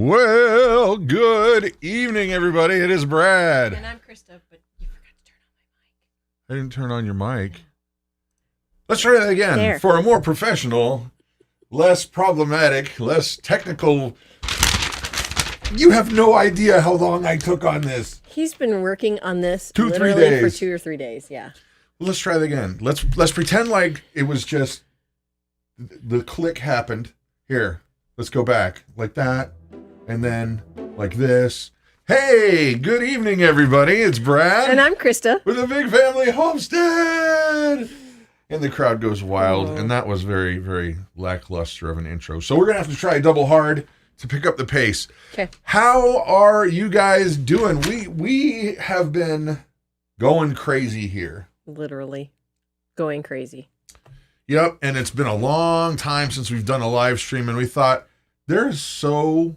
Well, Well, good evening, everybody. It is Brad. And I'm Christa, but you forgot to turn on my mic. I didn't turn on your mic. Let's try that again. There. For a more professional, less problematic, less technical. You have no idea how long I took on this. He's been working on this 3 literally days. for 2 or 3 days. Yeah. Well, let's try that again. Let's pretend like it was just the click happened. Here, let's go back like that, and then like this. Hey, good evening, everybody. It's Brad. And I'm Christa. With a Big Family Homestead. And the crowd goes wild. And that was very, very lackluster of an intro. So we're going to have to try double hard to pick up the pace. Okay. How are you guys doing? We have been going crazy here. Literally going crazy. Yep. And it's been a long time since we've done a live stream. And we thought there's so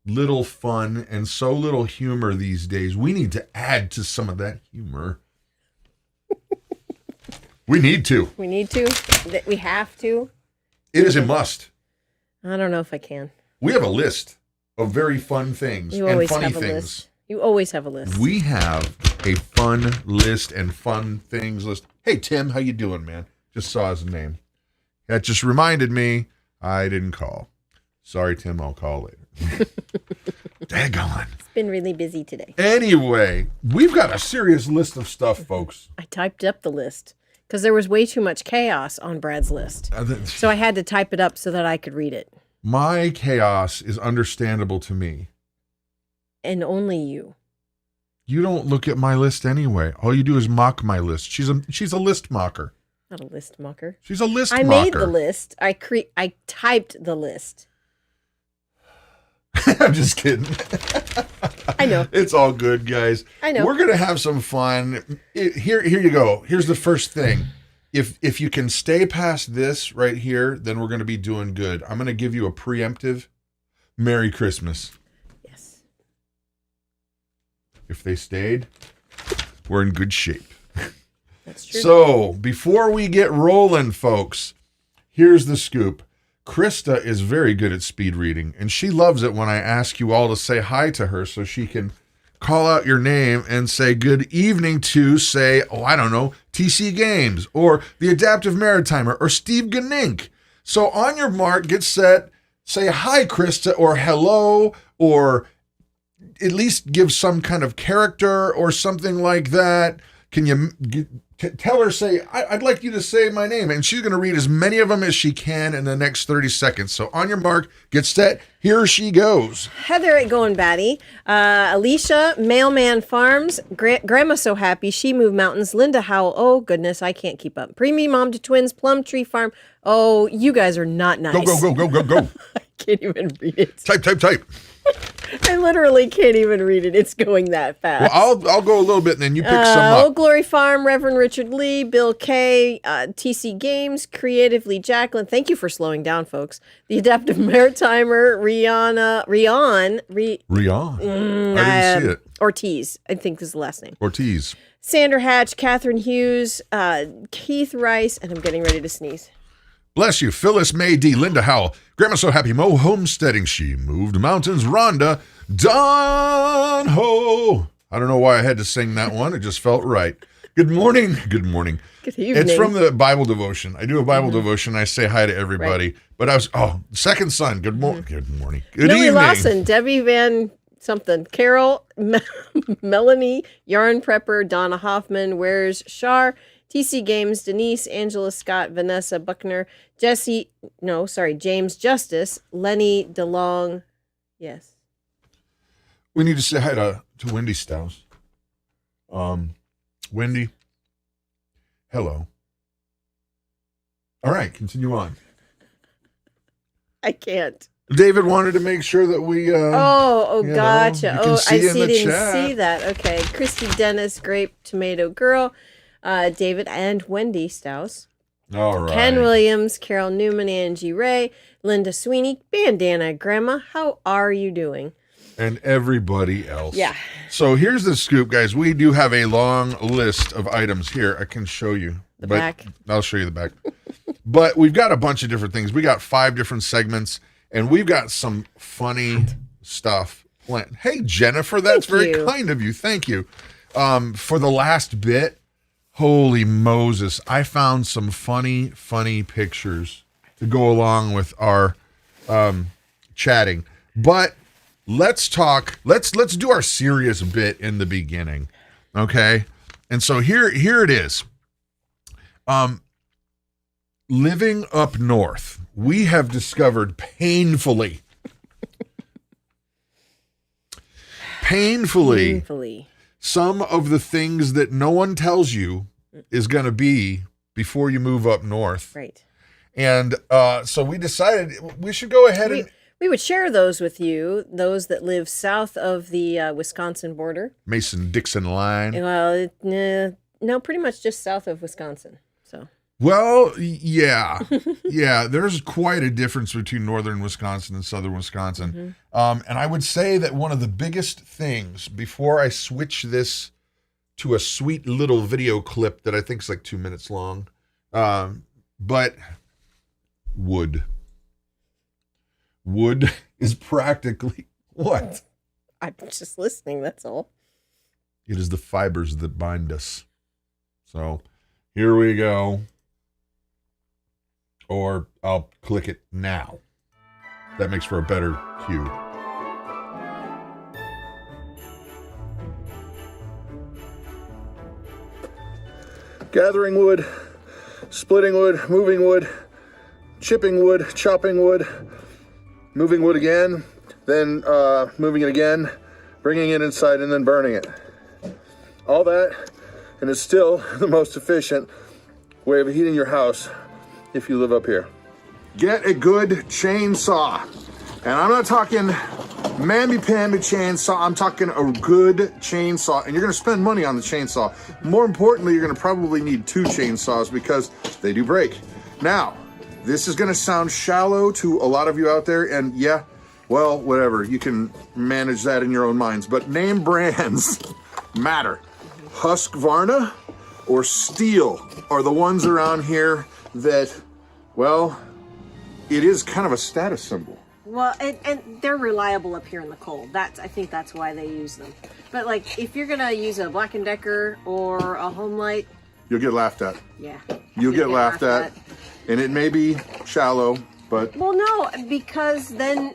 little fun and so little humor these days. We need to add to some of that humor. We need to. We need to. We have to. It is a must. I don't know if I can. We have a list of very fun things You and always funny have a things. list. You always have a list. We have a fun list and fun things list. Hey, Tim, how you doing, man? Just saw his name. That just reminded me I didn't call. Sorry, Tim, I'll call later. Daggone. It's been really busy today. Anyway, we've got a serious list of stuff, folks. I typed up the list because there was way too much chaos on Brad's list. So I had to type it up so that I could read it. My chaos is understandable to me. And only you. You don't look at my list anyway. All you do is mock my list. She's a list mocker. Not a list mocker. She's a list I mocker. made the list. I typed the list. I'm just kidding. I know. It's all good, guys. I know. We're going to have some fun. Here you go. Here's the first thing. If you can stay past this right here, then we're going to be doing good. I'm going to give you a preemptive Merry Christmas. Yes. If they stayed, we're in good shape. That's true. So, before we get rolling, folks, here's the scoop. Christa is very good at speed reading, and she loves it when I ask you all to say hi to her so she can call out your name and say good evening to, say, I don't know, TC Games, or the Adaptive Maritimer, or Steve Ganink. So on your mark, get set, say hi, Christa, or hello, or at least give some kind of character or something like that. Can you tell her, say, I'd like you to say my name, and she's going to read as many of them as she can in the next 30 seconds. So on your mark, get set, here she goes. Heather at Going Batty, Alicia, Mailman Farms, Grandma So Happy, She Moved Mountains, Linda Howell, oh goodness, I can't keep up. Preemie Mom to Twins, Plum Tree Farm, oh, you guys are not nice. Go. I can't even read it. Type. I literally can't even read it. It's going that fast. Well, I'll go a little bit, and then you pick some Old up. Glory Farm, Reverend Richard Lee, Bill K, TC Games, Creatively Jacqueline. Thank you for slowing down, folks. The Adaptive Maritimer, Rion. I didn't see it. Ortiz, I think is the last name. Ortiz. Sandra Hatch, Catherine Hughes, Keith Rice, and I'm getting ready to sneeze. Bless you. Phyllis May D. Linda Howell. Grandma So Happy. Mo Homesteading. She Moved Mountains. Rhonda. Don Ho. I don't know why I had to sing that one. It just felt right. Good morning. Good evening. It's from the Bible devotion. I do a Bible devotion. I say hi to everybody. Right. But second son. Good morning. Good morning. Good Millie evening. Lawson, Debbie Van something, Carol, Melanie, Yarn Prepper, Donna Hoffman, Where's Shar, TC Games, Denise, Angela Scott, Vanessa Buckner, James Justice, Lenny DeLong. Yes. We need to say hi to Wendy Stouse. Wendy, hello. All right, continue on. I can't. David wanted to make sure that we... gotcha. Didn't chat. see that. Okay. Christy Dennis, Grape Tomato Girl, David and Wendy Stouse. All right. Ken Williams, Carol Newman, Angie Ray, Linda Sweeney, Bandana Grandma. How are you doing? And everybody else. Yeah. So here's the scoop, guys. We do have a long list of items here. I can show you. The back. I'll show you the back. But we've got a bunch of different things. We got 5 different segments, and we've got some funny stuff plant. Hey, Jennifer, that's very you. kind of you. Thank you. For the last bit, holy Moses, I found some funny pictures to go along with our chatting. But let's do our serious bit in the beginning. Okay? And so here it is. Living up north, we have discovered painfully some of the things that no one tells you is going to be before you move up north. Right. And so we decided we should go ahead we would share those with you, those that live south of the Wisconsin border. Mason-Dixon line. Well, no, pretty much just south of Wisconsin. So. Well, yeah. Yeah, there's quite a difference between northern Wisconsin and southern Wisconsin. And I would say that one of the biggest things, before I switch this to a sweet little video clip that I think is like 2 minutes long, but wood. Wood is practically what? I'm just listening, that's all. It is the fibers that bind us. So here we go. Or I'll click it now. That makes for a better cue. Gathering wood, splitting wood, moving wood, chipping wood, chopping wood, moving wood again, then moving it again, bringing it inside, and then burning it. All that, and it's still the most efficient way of heating your house if you live up here. Get a good chainsaw. And I'm not talking mamby-pamby chainsaw, I'm talking a good chainsaw. And you're gonna spend money on the chainsaw. More importantly, you're gonna probably need 2 chainsaws because they do break. Now, this is gonna sound shallow to a lot of you out there, and yeah, well, whatever, you can manage that in your own minds, but name brands matter. Husqvarna or Steel are the ones around here that, well, it is kind of a status symbol. Well, and they're reliable up here in the cold. I think that's why they use them. But like, if you're gonna use a Black & Decker or a Home Light, you'll get laughed at. Yeah. You'll get laughed at. And it may be shallow, but... Well, no, because then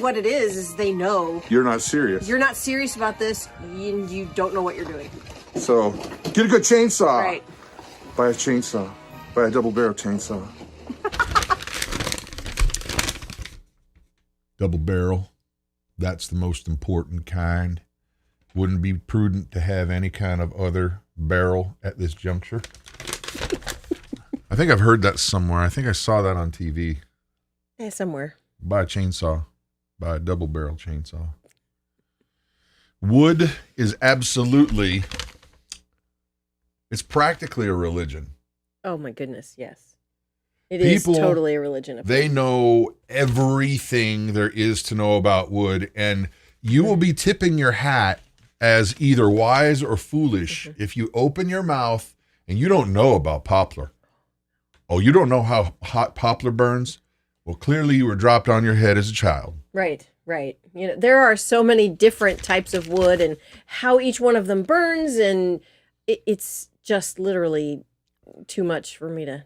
what it is they know... You're not serious. You're not serious about this, you don't know what you're doing. So, get a good chainsaw. Right. Buy a chainsaw. Buy a double barrel chainsaw. Double barrel. That's the most important kind. Wouldn't be prudent to have any kind of other barrel at this juncture. I think I've heard that somewhere. I think I saw that on TV. Yeah, somewhere. Buy a chainsaw. Buy a double barrel chainsaw. Wood is absolutely, it's practically a religion. Oh my goodness, yes. It is totally a religion. They know everything there is to know about wood, and you will be tipping your hat as either wise or foolish if you open your mouth and you don't know about poplar. Oh, you don't know how hot poplar burns? Well, clearly you were dropped on your head as a child. Right, right. You know, there are so many different types of wood and how each one of them burns, and it's just literally too much for me to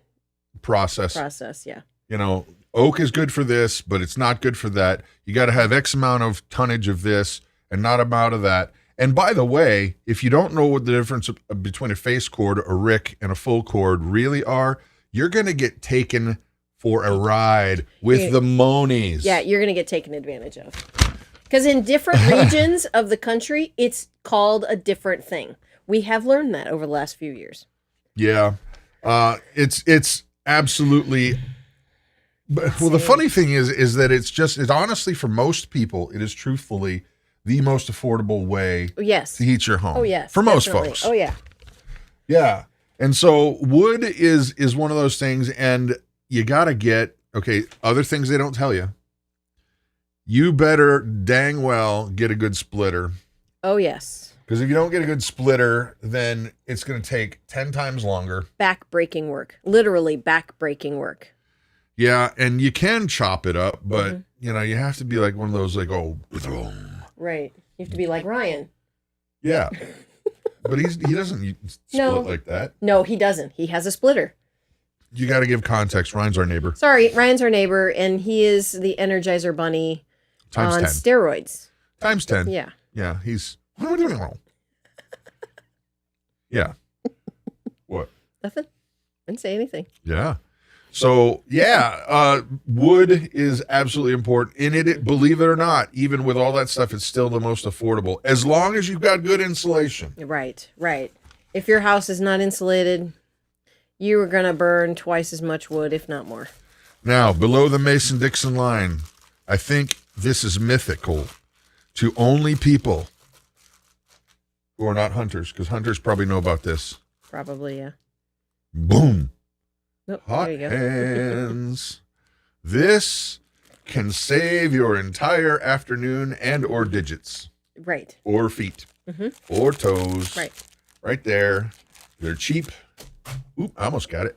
process, yeah. You know, oak is good for this, but it's not good for that. You got to have X amount of tonnage of this and not amount of that. And by the way, if you don't know what the difference between a face cord, a rick, and a full cord really are, you're going to get taken for a ride with the monies. Yeah, you're going to get taken advantage of. Because in different regions of the country, it's called a different thing. We have learned that over the last few years. Yeah. It's absolutely... Well, the funny thing is that it's honestly, for most people, it is truthfully the most affordable way to heat your home. Oh, yes. For most folks. Oh, yeah. Yeah. And so wood is one of those things, and you got to get, other things they don't tell you. You better dang well get a good splitter. Oh, yes. Because if you don't get a good splitter, then it's going to take 10 times longer. Back-breaking work. Literally back-breaking work. Yeah, and you can chop it up, but, you know, you have to be like one of those, like, Right. You have to be like Ryan. Yeah. But he doesn't split like that. No, he doesn't. He has a splitter. You got to give context. Ryan's our neighbor. Sorry, Ryan's our neighbor, and he is the Energizer Bunny Times on 10. steroids. Times 10. Yeah. Yeah, he's... Yeah. What? Nothing. Didn't say anything. Yeah. So, yeah, wood is absolutely important. And believe it or not, even with all that stuff, it's still the most affordable. As long as you've got good insulation. Right, right. If your house is not insulated, you are going to burn twice as much wood, if not more. Now, below the Mason-Dixon line, I think this is mythical to only people who are not hunters, because hunters probably know about this. Probably, yeah. Boom. Nope, Hot there you go. hands. This can save your entire afternoon and or digits. Right. Or feet. Or toes. Right. Right there. They're cheap. Oop, I almost got it.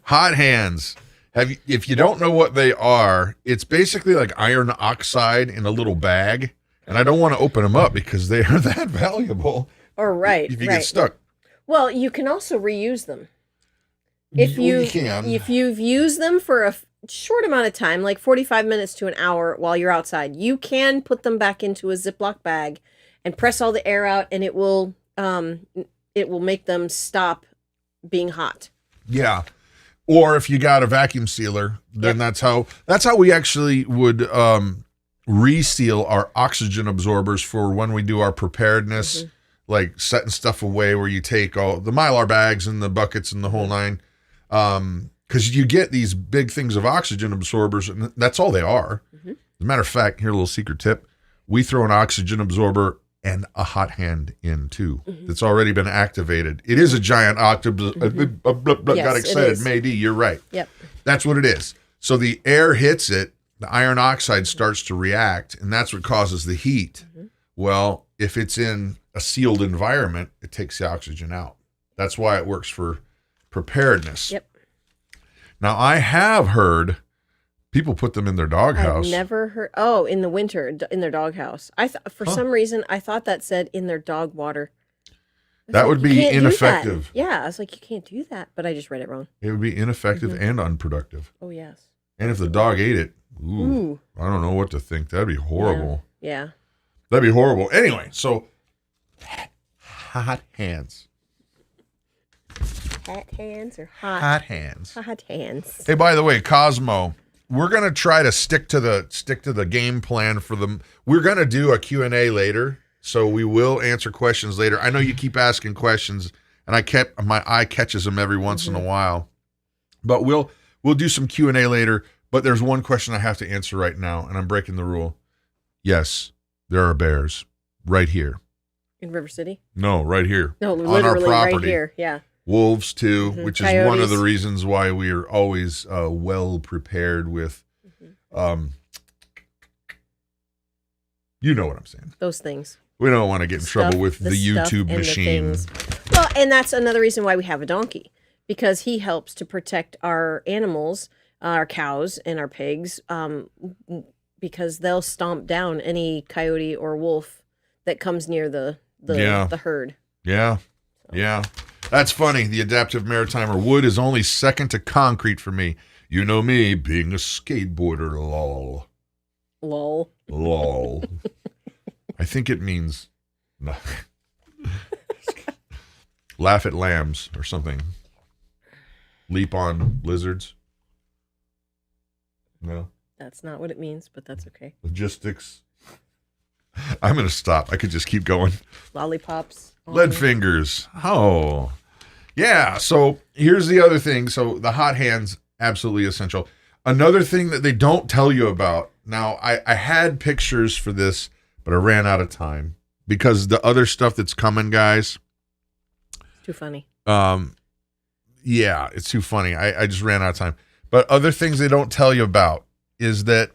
Hot hands. If you don't know what they are, it's basically like iron oxide in a little bag. And I don't want to open them up because they are that valuable. Or right. If you get stuck. Well, you can also reuse them. If you've used them for a short amount of time, like 45 minutes to an hour while you're outside, you can put them back into a Ziploc bag and press all the air out, and it will make them stop being hot. Yeah. Or if you got a vacuum sealer, then that's how we actually would reseal our oxygen absorbers for when we do our preparedness. Like setting stuff away where you take all the Mylar bags and the buckets and the whole nine. Because you get these big things of oxygen absorbers, and that's all they are. As a matter of fact, here a little secret tip. We throw an oxygen absorber and a hot hand in too. That's already been activated. It is a giant octopus. Got excited. Maybe you're right. Yep. That's what it is. So the air hits it, the iron oxide starts to react, and that's what causes the heat. Well, if it's in a sealed environment, it takes the oxygen out. That's why it works for preparedness. Yep. Now, I have heard people put them in their doghouse. I've never heard. Oh, in the winter, in their doghouse. For some reason, I thought that said in their dog water. That would be ineffective. Yeah, I was like, you can't do that, but I just read it wrong. It would be ineffective and unproductive. Oh, yes. And if the dog ate it, I don't know what to think. That'd be horrible. Yeah. That'd be horrible. Anyway, so hot hands. Hot hands or hot? Hot hands. Hot hands. Hey, by the way, Cosmo, we're gonna try to stick to the game plan for them. We're gonna do a Q&A later, so we will answer questions later. I know you keep asking questions, and my eye catches them every once in a while. But we'll do some Q&A later. But there's one question I have to answer right now, and I'm breaking the rule. Yes, there are bears right here. In River City? No, right here. No, on literally our property. right here. Yeah. Wolves too, which Coyotes. is one of the reasons why we are always well prepared with, you know what I'm saying. Those things. We don't want to get in trouble with the YouTube and machine. Well, and that's another reason why we have a donkey, because he helps to protect our animals, our cows and our pigs, because they'll stomp down any coyote or wolf that comes near the herd. Yeah. Yeah. That's funny. The adaptive maritimer. Wood is only second to concrete for me. You know me, being a skateboarder, lol. Lol. Lol. I think it means laugh at lambs or something. Leap on lizards. No. That's not what it means, but that's okay. Logistics. I'm going to stop. I could just keep going. Lollipops. Lead fingers. Oh. Yeah. So here's the other thing. So the hot hands, absolutely essential. Another thing that they don't tell you about. Now, I had pictures for this, but I ran out of time because the other stuff that's coming, guys. It's too funny. Yeah, it's too funny. I just ran out of time. But other things they don't tell you about is that,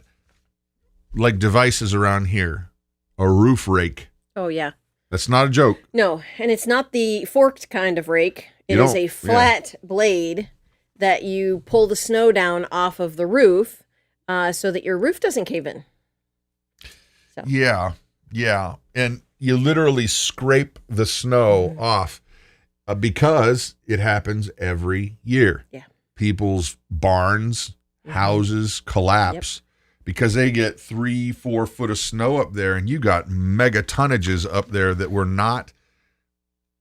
like devices around here, a roof rake. Oh, yeah. That's not a joke. No, and it's not the forked kind of rake. It is a flat blade that you pull the snow down off of the roof so that your roof doesn't cave in. So. Yeah. Yeah. And you literally scrape the snow off because it happens every year. Yeah. People's barns, houses collapse because they get 3-4 foot of snow up there, and you got mega tonnages up there that were not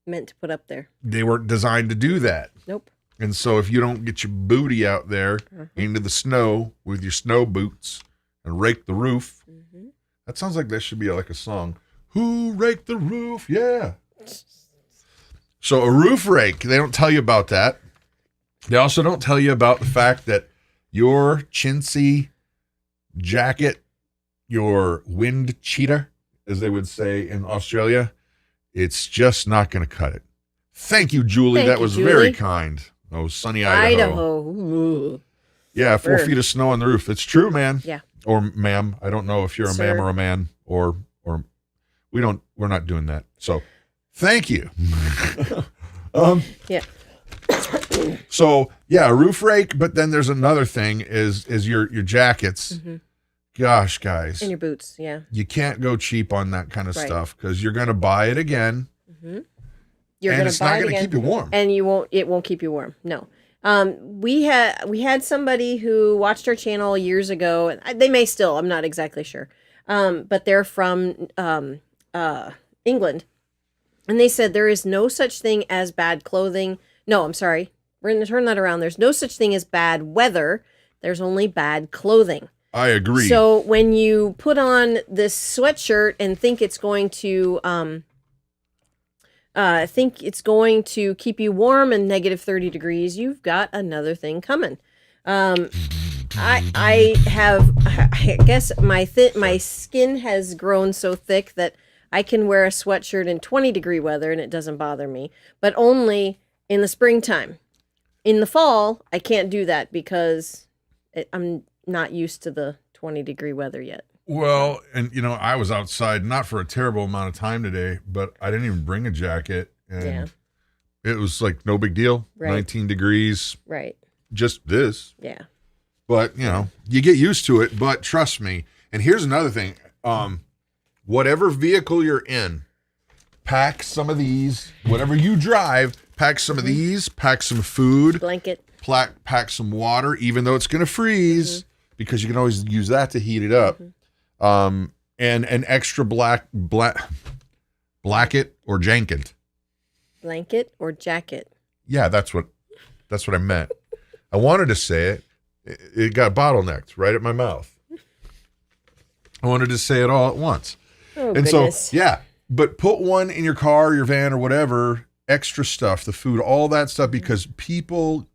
meant to put up there. They weren't designed to do that. Nope. And so if you don't get your booty out there into the snow with your snow boots and rake the roof, that sounds like that should be like a song. Who raked the roof? Yeah. So a roof rake, they don't tell you about that. They also don't tell you about the fact that your chintzy jacket, your wind cheater, as they would say in Australia, it's just not going to cut it. Thank you, Julie. That was Julie. Very kind. Oh, sunny Idaho. Ooh. Yeah, 4 feet of snow on the roof. It's true, man. Yeah. Or ma'am. I don't know if you're a Sir. ma'am or a man or we're not doing that. So thank you. Yeah. So yeah, a roof rake, but then there's another thing is your jackets. Gosh, guys. And your boots, yeah. You can't go cheap on that kind of stuff because you're going to buy it again. You're and going it's to buy not it going to again, keep you warm. and it won't keep you warm. No. We had somebody who watched our channel years ago, and they may still, I'm not exactly sure. But they're from England, and they said there is no such thing as bad clothing. No, I'm sorry. We're going to turn that around. There's no such thing as bad weather. There's only bad clothing. I agree. So when you put on this sweatshirt and think it's going to keep you warm and negative 30 degrees, you've got another thing coming. I guess my skin has grown so thick that I can wear a sweatshirt in 20-degree weather and it doesn't bother me, but only in the springtime. In the fall, I can't do that because I'm not used to the 20-degree weather yet. Well, and I was outside not for a terrible amount of time today, but I didn't even bring a jacket, and it was like no big deal. Right. 19 degrees. Right. Just this. Yeah. But, you get used to it, but trust me. And here's another thing. Whatever vehicle you're in, pack some of these. Whatever you drive, pack some of these, pack some food. Blanket. Pack some water, even though it's going to freeze, because you can always use that to heat it up. And an extra blacket or janket. Blanket or jacket. Yeah, that's what I meant. I wanted to say it. It got bottlenecked right at my mouth. I wanted to say it all at once. Oh, and goodness. so, yeah, but put one in your car, your van, or whatever, extra stuff, the food, all that stuff, because people,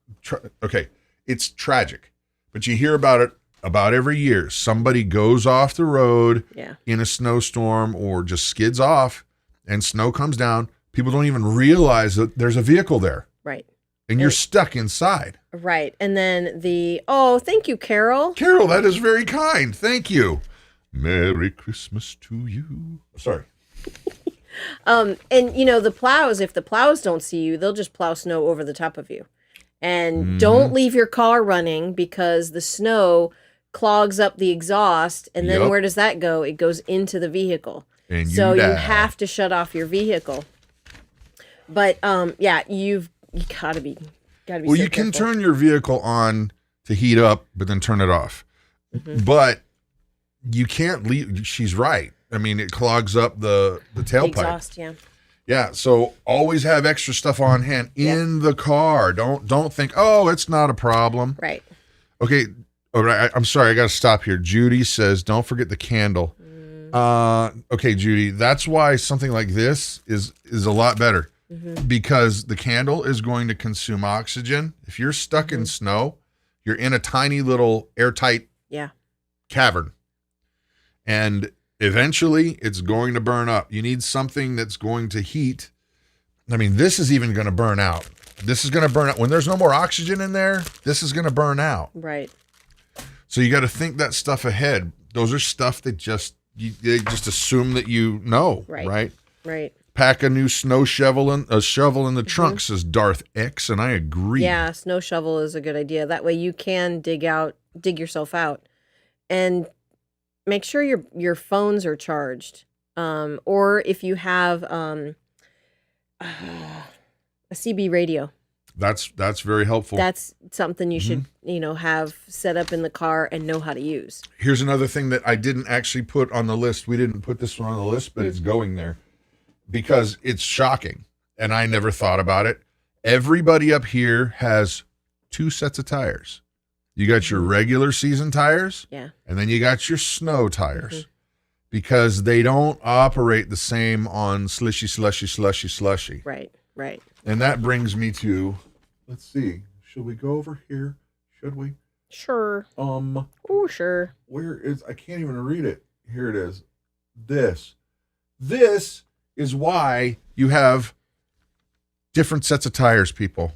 it's tragic, but you hear about it about every year. Somebody goes off the road in a snowstorm or just skids off and snow comes down. People don't even realize that there's a vehicle there. Right. And you're stuck inside. Right. And then thank you, Carol. Carol, that is very kind. Thank you. Merry Christmas to you. Sorry. And the plows, if the plows don't see you, they'll just plow snow over the top of you. And don't leave your car running because the snow clogs up the exhaust. And then where does that go? It goes into the vehicle. And so you have to shut off your vehicle. But you gotta be well, so you can careful. turn your vehicle on to heat up, but then turn it off. But you can't leave. She's right. I mean, it clogs up the tailpipe. Exhaust, yeah. Yeah, so always have extra stuff on hand in the car. Don't think, oh, it's not a problem. Right. Okay. All right. I'm sorry. I got to stop here. Judy says, don't forget the candle. Okay, Judy, that's why something like this is a lot better because the candle is going to consume oxygen. If you're stuck in snow, you're in a tiny little airtight cavern. And eventually it's going to burn up. You need something that's going to heat. I mean, this is even going to burn out. This is going to burn out. When there's no more oxygen in there, this is going to burn out. Right. So you got to think that stuff ahead. Those are stuff that they just assume that you know, right? Right. Pack a new snow shovel in the trunk, says Darth X, and I agree. Yeah, snow shovel is a good idea. That way you can dig yourself out. And make sure your phones are charged. Or if you have a CB radio. That's very helpful. That's something you should, have set up in the car and know how to use. Here's another thing that I didn't actually put on the list. We didn't put this one on the list, but it's going there because it's shocking. And I never thought about it. Everybody up here has 2 sets of tires. You got your regular season tires. Yeah. And then you got your snow tires because they don't operate the same on slushy. Right. And that brings me to, let's see, should we go over here? Should we? Sure. Oh, sure. Where is, I can't even read it. Here it is. This is why you have different sets of tires, people.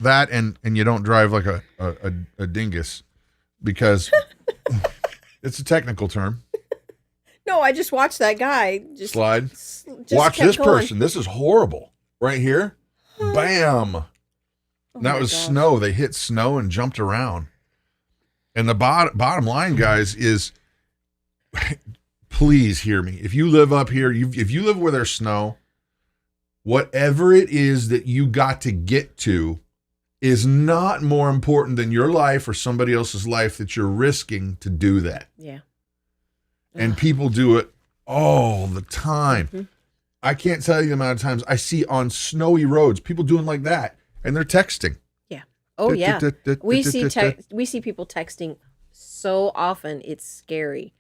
That and you don't drive like a dingus because it's a technical term. No, I just watched that guy. Just slide. Just Watch kept this going. person. This is horrible. Right here. Bam. Oh that was snow. They hit snow and jumped around. And the bottom line, guys, is please hear me. If you live up here, if you live where there's snow, whatever it is that you got to get to is not more important than your life or somebody else's life that you're risking to do that. Yeah. And people do it all the time. Mm-hmm. I can't tell you the amount of times I see on snowy roads people doing like that, and they're texting. Yeah. Oh yeah. We see people texting so often. It's scary.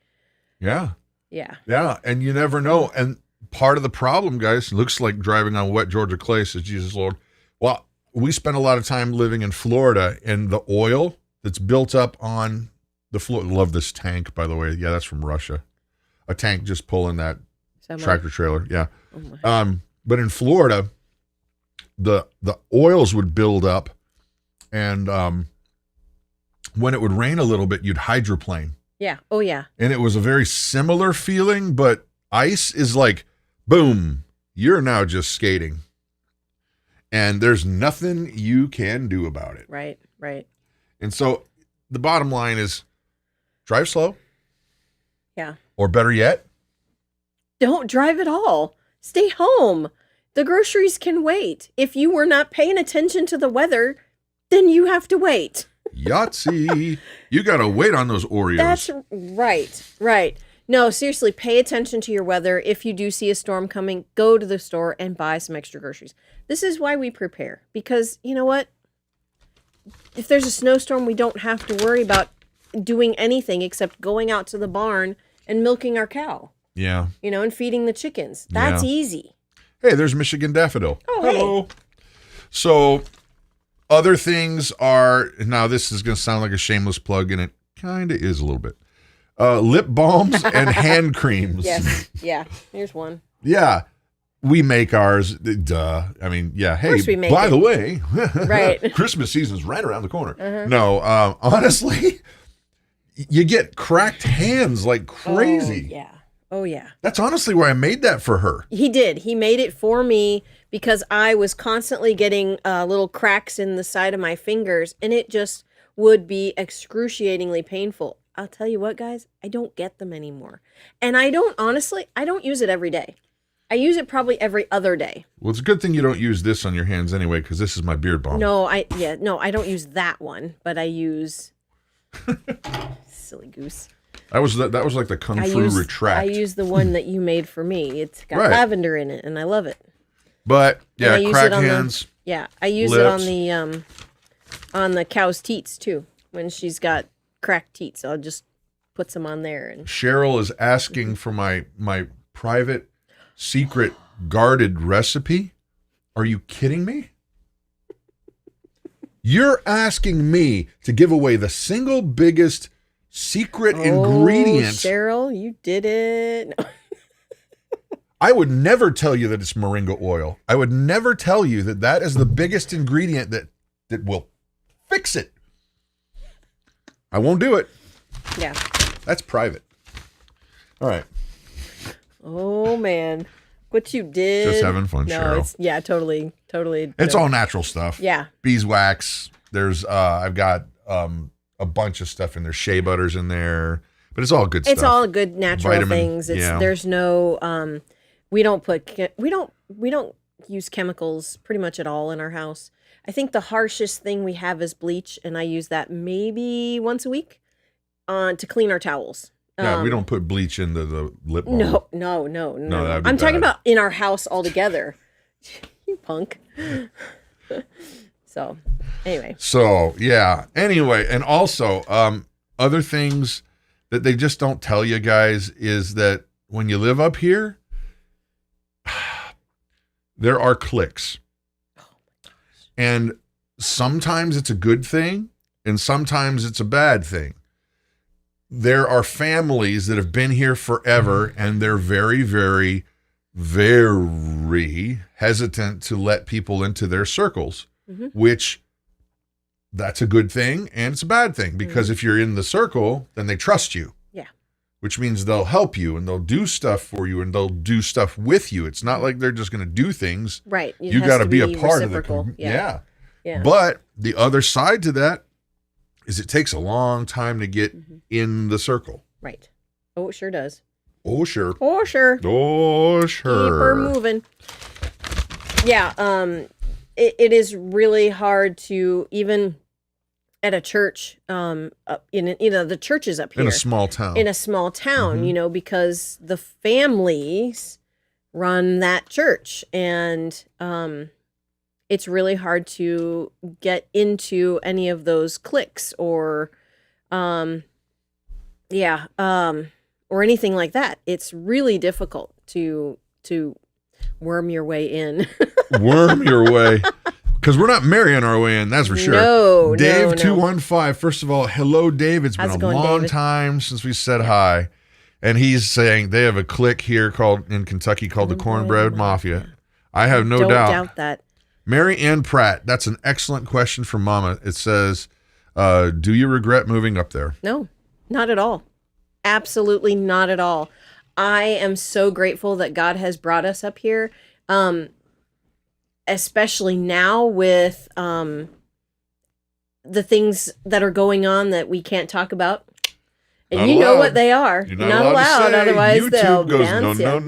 Yeah. Yeah. Yeah, and you never know. And part of the problem, guys, looks like driving on wet Georgia clay, says Jesus Lord. Well, we spent a lot of time living in Florida, and the oil that's built up on the floor. Love this tank, by the way. Yeah, that's from Russia. A tank just pulling that tractor trailer. Yeah. Oh but in Florida, the oils would build up, and when it would rain a little bit, you'd hydroplane. Yeah. Oh yeah. And it was a very similar feeling, but ice is like, boom, you're now just skating. And there's nothing you can do about it. Right. And so the bottom line is drive slow. Yeah. Or better yet, don't drive at all. Stay home. The groceries can wait. If you were not paying attention to the weather, then you have to wait. Yahtzee. You got to wait on those Oreos. That's right. No, seriously, pay attention to your weather. If you do see a storm coming, go to the store and buy some extra groceries. This is why we prepare. Because, you know what? If there's a snowstorm, we don't have to worry about doing anything except going out to the barn and milking our cow. Yeah. And feeding the chickens. That's easy. Hey, there's Michigan Daffodil. Oh, hello. Hey. So other things are, now this is going to sound like a shameless plug, and it kind of is a little bit. Lip balms and hand creams. Yes. Yeah. Here's one. Yeah. We make ours. Duh. I mean, yeah. Hey, by the way, right. Christmas season's right around the corner. Uh-huh. No, honestly, you get cracked hands like crazy. Oh, yeah. That's honestly why I made that for her. He did. He made it for me because I was constantly getting little cracks in the side of my fingers, and it just would be excruciatingly painful. I'll tell you what, guys, I don't get them anymore. And I don't use it every day. I use it probably every other day. Well, it's a good thing you don't use this on your hands anyway, because this is my beard balm. No, I don't use that one, but I use silly goose. That was like the Kung Fu retract. I use the one that you made for me. It's got lavender in it, and I love it. But yeah, crack hands. I use lips. it on the cow's teats too. When she's got cracked teats, I'll just put some on there. And Cheryl is asking for my private, secret, guarded recipe. Are you kidding me? You're asking me to give away the single biggest secret ingredient. Cheryl, you did it. I would never tell you that it's moringa oil. I would never tell you that is the biggest ingredient that will fix it. I won't do it. Yeah. That's private. All right. Oh, man. What you did. Just having fun, Cheryl. It's, totally. It's all natural stuff. Yeah. Beeswax. There's, I've got a bunch of stuff in there. Shea butter's in there. But it's all good stuff. It's all good natural Vitamin, things. There's no we don't use chemicals pretty much at all in our house. I think the harshest thing we have is bleach, and I use that maybe once a week to clean our towels. Yeah, we don't put bleach into the lip balm. No. That'd be I'm talking bad. about in our house altogether. You punk. So, anyway. So, yeah. Anyway, and also, other things that they just don't tell you guys is that when you live up here, there are cliques. And sometimes it's a good thing, and sometimes it's a bad thing. There are families that have been here forever, and they're very, very, very hesitant to let people into their circles, which that's a good thing and it's a bad thing, because if you're in the circle, then they trust you. Yeah. Which means they'll help you and they'll do stuff for you and they'll do stuff with you. It's not like they're just going to do things. Right. You got to be a part of the Yeah. But the other side to that is it takes a long time to get in the circle. Right. Oh, it sure does. Oh, sure. Oh, sure. Oh, sure. Keep her moving. Yeah. It is really hard to, even at a church, the churches up here. In a small town. In a small town, because the families run that church. And it's really hard to get into any of those cliques or anything like that. It's really difficult to worm your way in. Worm your way. Because we're not marrying our way in, that's for sure. No, Dave 215. First of all, hello, Dave. It's been a long time since we said hi. And he's saying they have a clique here in Kentucky called the Cornbread Mafia. I have no doubt. Don't doubt that. Mary Ann Pratt, that's an excellent question from Mama. It says, do you regret moving up there? No, not at all. Absolutely not at all. I am so grateful that God has brought us up here. Especially now with the things that are going on that we can't talk about. And not you allowed. know what they are. You're not allowed, otherwise YouTube they'll goes, bounce no.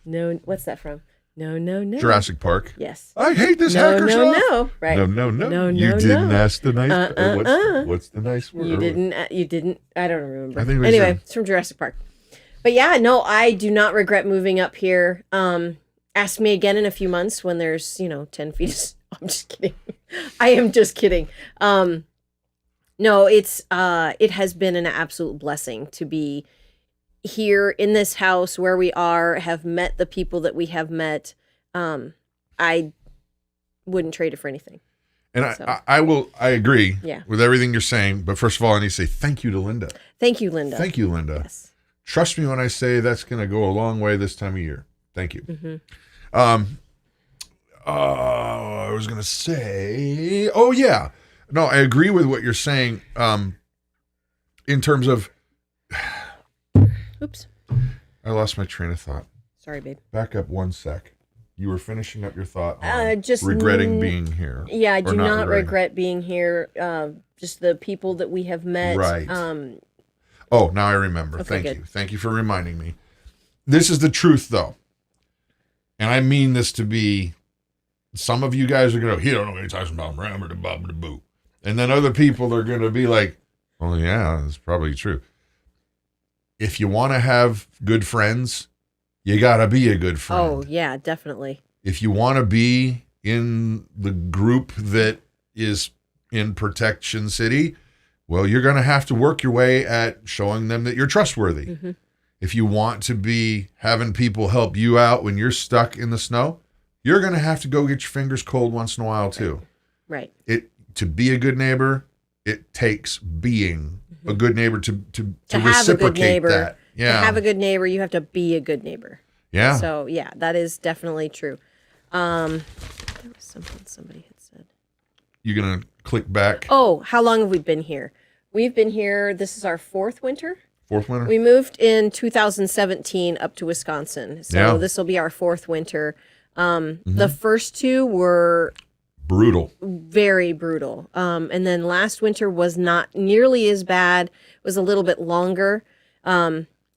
No. What's that from? No. Jurassic Park. Yes. I hate this hacker stuff. No. Right. No. You didn't ask the nice. What's the nice word? You didn't. I don't remember. I think anyway, it's from Jurassic Park. But yeah, no, I do not regret moving up here. Ask me again in a few months when there's 10 feet. I'm just kidding. I am just kidding. No, it has been an absolute blessing to be here in this house where we are, have met the people that we have met. I wouldn't trade it for anything. And I agree with everything you're saying. But first of all, I need to say thank you to Linda. Thank you, Linda. Thank you, Linda. Yes. Trust me when I say that's going to go a long way this time of year. Thank you. Mm-hmm. I was going to say, no, I agree with what you're saying. In terms of, oops, I lost my train of thought. Sorry, babe. Back up one sec. You were finishing up your thought on just regretting being here. Yeah, I do not regret being here. Just the people that we have met. Right. Oh, now I remember. Okay, Thank good. you. Thank you for reminding me. This is the truth, though. And I mean this to be, some of you guys are going to, he don't know what he's talking about, boo. And then other people are going to be like, oh, yeah, that's probably true. If you want to have good friends, you got to be a good friend. Oh, yeah, definitely. If you want to be in the group that is in Protection City, well, you're going to have to work your way at showing them that you're trustworthy. Mm-hmm. If you want to be having people help you out when you're stuck in the snow, you're going to have to go get your fingers cold once in a while too. Right. To be a good neighbor, it takes being a good neighbor to have reciprocate a good neighbor, that. Yeah. To have a good neighbor, you have to be a good neighbor. Yeah. So yeah, that is definitely true. There was something somebody had said. You're going to click back. Oh, how long have we been here? We've been here. This is our fourth winter. Fourth winter? We moved in 2017 up to Wisconsin. So Yeah. this will be our fourth winter. The first two were Brutal. Very brutal. And then last winter was not nearly as bad. It was a little bit longer.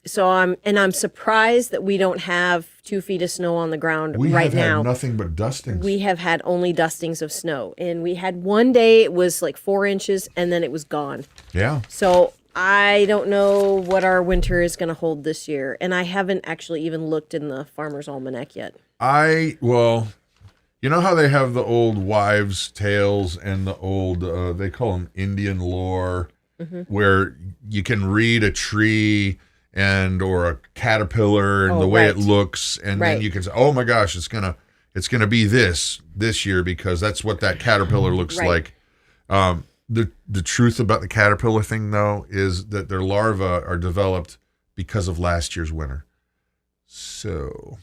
So I'm surprised that we don't have 2 feet of snow on the ground right now. We have had nothing but dustings. We have had only dustings of snow. And we had one day it was like 4 inches and then it was gone. Yeah. So I don't know what our winter is going to hold this year. And I haven't actually even looked in the Farmer's Almanac yet. Well, you know how they have the old wives' tales and the old, they call them Indian lore, where you can read a tree or a caterpillar and the way it looks, and then you can say, "Oh my gosh, it's gonna be this year because that's what that caterpillar looks like." The truth about the caterpillar thing, though, is that their larvae are developed because of last year's winter. So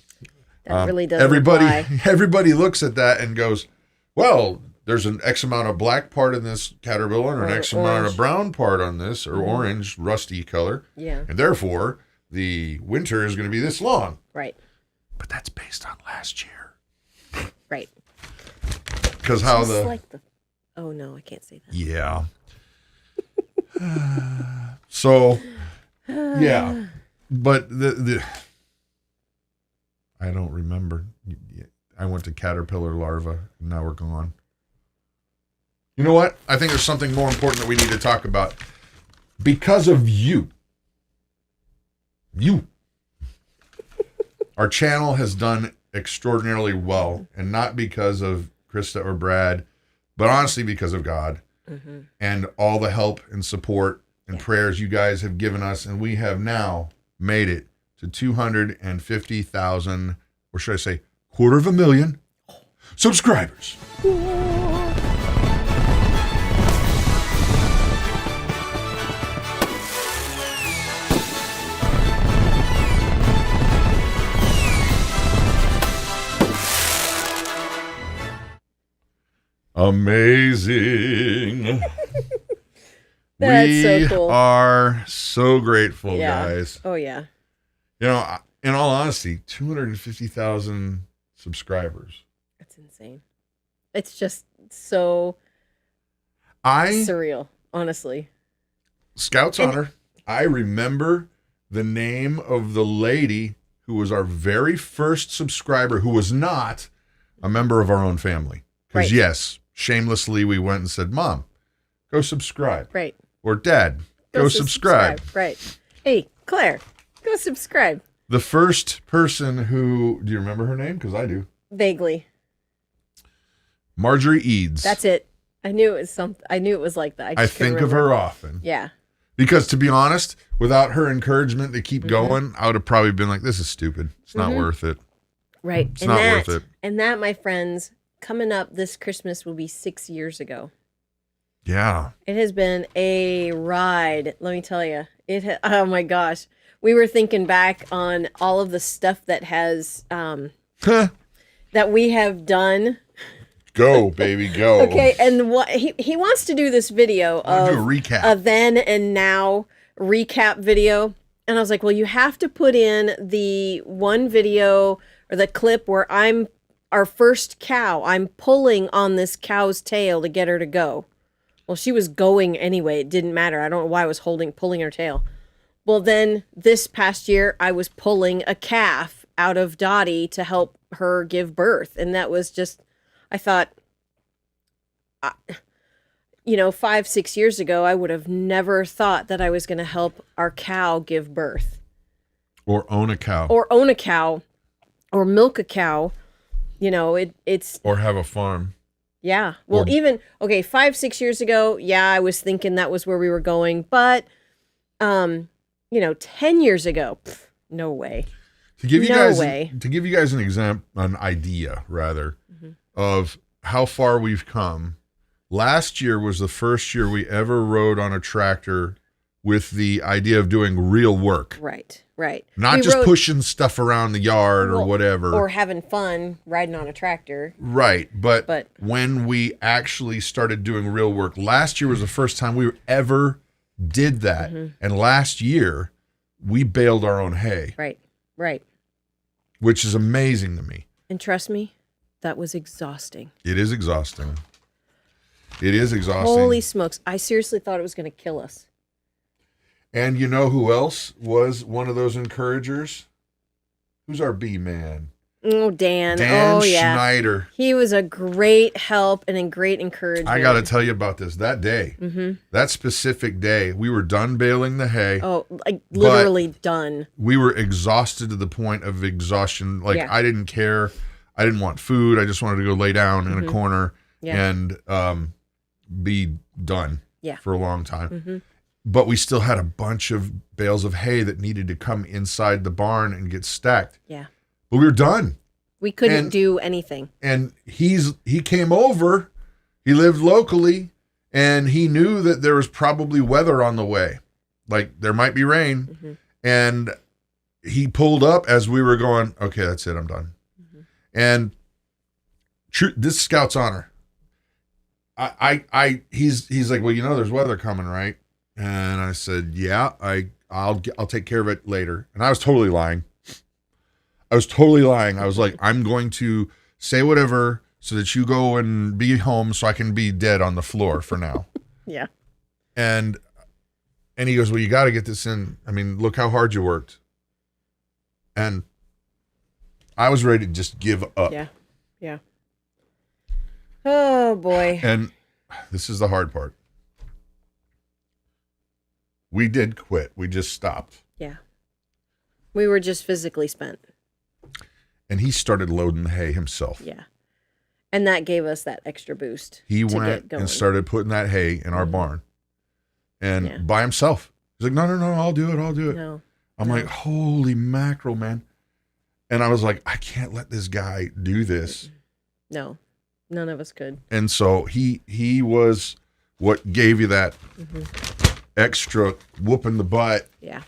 that really doesn't apply. Everybody looks at that and goes, "Well, there's an X amount of black part in this caterpillar and an X amount of brown part on this, or orange, rusty color. Yeah. And therefore, the winter is going to be this long." Right. But that's based on last year. Right. Because oh no, I can't say that. Yeah. So, yeah. But I don't remember. I went to caterpillar larva, and now we're gone. You know what? I think there's something more important that we need to talk about. Because of you, our channel has done extraordinarily well, and not because of Christa or Brad, but honestly because of God and all the help and support and prayers you guys have given us, and we have now made it to 250,000, or should I say 250,000 subscribers. Amazing. That's so cool. We are so grateful, guys. Oh, yeah. You know, in all honesty, 250,000 subscribers. That's insane. It's just so surreal, honestly. Scout's honor. I remember the name of the lady who was our very first subscriber, who was not a member of our own family. Because yes, shamelessly we went and said, "Mom, go subscribe." Right. Or Dad, go subscribe. Right. Hey, Claire, go subscribe. The first person who, do you remember her name? Because I do. Vaguely. Marjorie Eads. That's it. I knew it was something. I knew it was like that. I think of her often. Yeah. Because to be honest, without her encouragement to keep going, I would have probably been like, "This is stupid. It's not worth it." Right. It's not worth it. And that, my friends, coming up this Christmas will be 6 years ago. Yeah. It has been a ride, let me tell you. Oh my gosh. We were thinking back on all of the stuff that has that we have done. Go, baby, go. Okay, and what he wants to do this video of do a recap. A then and now recap video. And I was like, well, you have to put in the one video or the clip where I'm our first cow. I'm pulling on this cow's tail to get her to go. Well, she was going anyway. It didn't matter. I don't know why I was pulling her tail. Well, then this past year, I was pulling a calf out of Dottie to help her give birth. And that was just, I thought, 5-6 years ago, I would have never thought that I was going to help our cow give birth. Or own a cow. Or milk a cow. It's... Or have a farm. Yeah. Well, 5-6 years ago, I was thinking that was where we were going. But, 10 years ago, no way. To give you guys an example, an idea rather, of how far we've come. Last year was the first year we ever rode on a tractor with the idea of doing real work. Right. Not just pushing stuff around the yard or whatever. Or having fun riding on a tractor. Right. But when we actually started doing real work, last year was the first time we ever did that. And last year, we baled our own hay. Right. Which is amazing to me. And trust me, That was exhausting. It is exhausting. It is exhausting. Holy smokes. I seriously thought it was going to kill us. And you know who else was one of those encouragers? Who's our bee man? Oh, Dan. Dan oh, yeah. Schneider. He was a great help and a great encouragement. I got to tell you about this. That day, that specific day, we were done baling the hay. Oh, like literally done. We were exhausted to the point of exhaustion. Like, Yeah. I didn't care. I didn't want food. I just wanted to go lay down in a corner and be done for a long time. But we still had a bunch of bales of hay that needed to come inside the barn and get stacked. Yeah. But we were done. We couldn't do anything. And he came over. He lived locally, and he knew that there was probably weather on the way. Like, there might be rain. And he pulled up as we were going, okay, that's it, I'm done. And this Scout's honor. He's like, well, you know, there's weather coming, right? And I said, yeah, I'll take care of it later. And I was totally lying. I was like, I'm going to say whatever so that you go and be home so I can be dead on the floor for now. Yeah. And he goes, well, you got to get this in. I mean, look how hard you worked. And I was ready to just give up. Yeah. Yeah. Oh, boy. And this is the hard part. We did quit. We just stopped. Yeah. We were just physically spent. And he started loading the hay himself. Yeah. And that gave us that extra boost. He went and started putting that hay in our barn. And by himself. He's like, no, I'll do it. No. I'm like, holy mackerel, man. And I was like, I can't let this guy do this. No. None of us could. And so he was what gave you that extra whooping the butt. Yeah.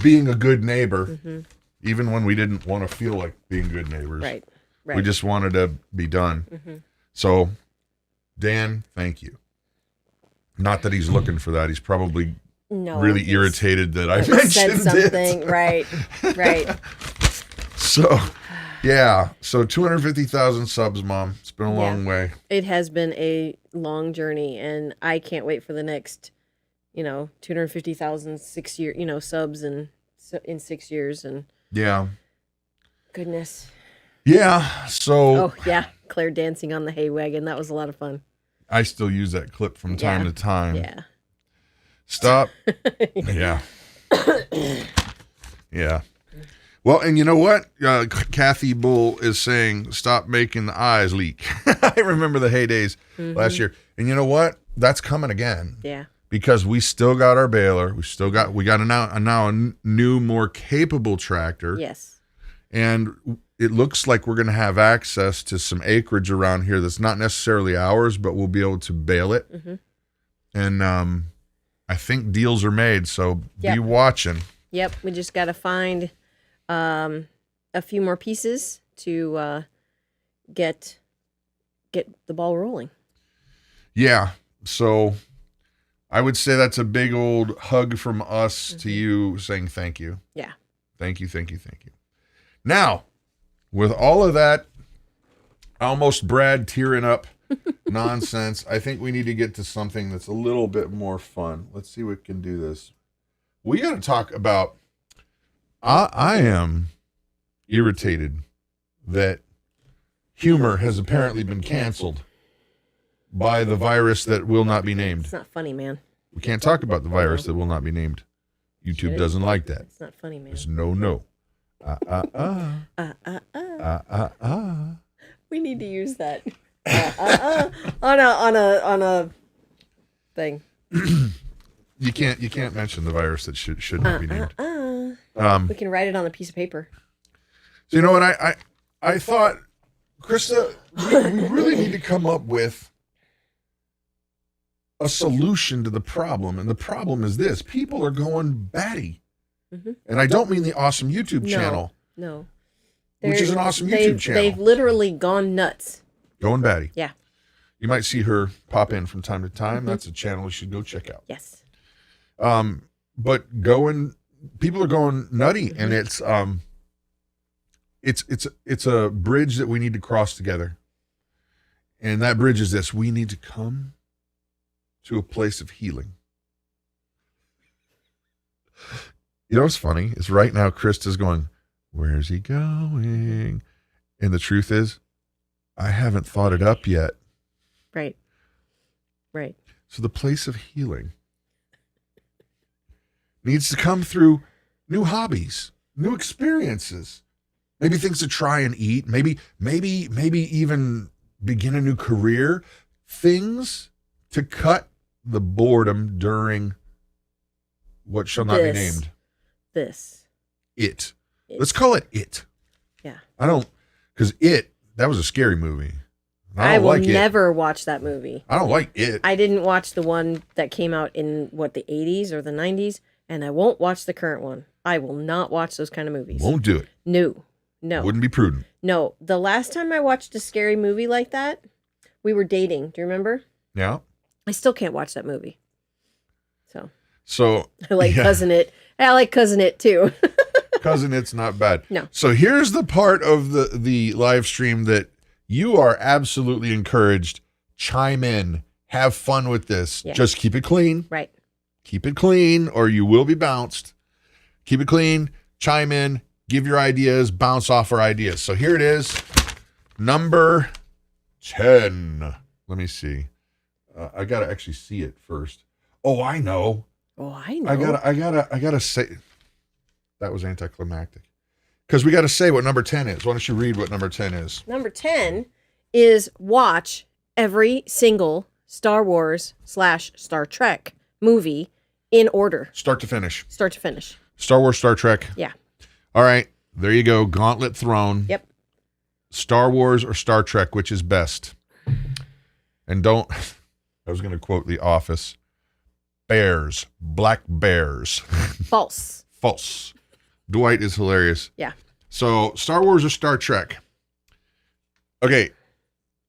Being a good neighbor, even when we didn't want to feel like being good neighbors. Right. We just wanted to be done. So, Dan, thank you. Not that he's looking for that. He's probably really irritated that I mentioned something. it. Right. So, yeah. So 250,000 subs, Mom. It's been a long way. It has been a long journey, and I can't wait for the next, 250,000 subs in 6 years. And yeah. Goodness. Yeah. So. Oh, yeah. Claire dancing on the hay wagon. That was a lot of fun. I still use that clip from time to time. Yeah. Stop. Yeah. Yeah. Well, and you know what? Kathy Bull is saying, stop making the eyes leak. I remember the heydays last year. And you know what? That's coming again. Yeah. Because we still got our baler. We got now a new, more capable tractor. Yes. And it looks like we're going to have access to some acreage around here that's not necessarily ours, but we'll be able to bale it. And I think deals are made, so be watching. Yep, we just got to find a few more pieces to get the ball rolling. Yeah, so I would say that's a big old hug from us to you, saying thank you. Yeah. Thank you. Now, with all of that almost Brad tearing up nonsense, I think we need to get to something that's a little bit more fun. Let's see if we can do this. We got to talk about, I am irritated that humor has apparently been canceled by the virus that will not be named. It's not funny, man. We can't talk about the virus that will not be named. YouTube doesn't like that. It's not funny, man. It's no. We need to use that on a thing. You can't mention the virus that should not be named. We can write it on a piece of paper. So you know what I thought, Christa, we really need to come up with a solution to the problem, and the problem is this: people are going batty. And I don't mean the awesome YouTube channel. No. Which is an awesome YouTube channel. They've literally gone nuts. Going batty. Yeah. You might see her pop in from time to time. That's a channel you should go check out. Yes. But people are going nutty, and it's a bridge that we need to cross together. And that bridge is this: we need to come to a place of healing. You know what's funny is right now Krista's going, where's he going? And the truth is, I haven't thought it up yet. Right. So the place of healing needs to come through new hobbies, new experiences, maybe things to try and eat, maybe even begin a new career, things to cut the boredom during what shall not be named. It. Let's call it It. Yeah. Because that was a scary movie. I will never watch that movie. I don't like It. I didn't watch the one that came out in, the 80s or the 90s, and I won't watch the current one. I will not watch those kind of movies. Won't do it. No. Wouldn't be prudent. No. The last time I watched a scary movie like that, we were dating. Do you remember? Yeah. I still can't watch that movie. So I like Cousin It. I like Cousin It too. Cousin It's not bad. No. So here's the part of the live stream that you are absolutely encouraged. Chime in. Have fun with this. Yeah. Just keep it clean. Right. Keep it clean or you will be bounced. Keep it clean. Chime in. Give your ideas. Bounce off our ideas. So here it is. Number 10. Let me see. I got to actually see it first. Oh, I know. I gotta say that was anticlimactic because we got to say what number 10 is. Why don't you read what number 10 is? Number 10 is watch every single Star Wars / Star Trek movie in order. Start to finish. Star Wars, Star Trek. Yeah. All right. There you go. Gauntlet thrown. Yep. Star Wars or Star Trek, which is best? And don't, I was going to quote The Office. Bears, black bears. False. Dwight is hilarious. Yeah. So Star Wars or Star Trek? Okay.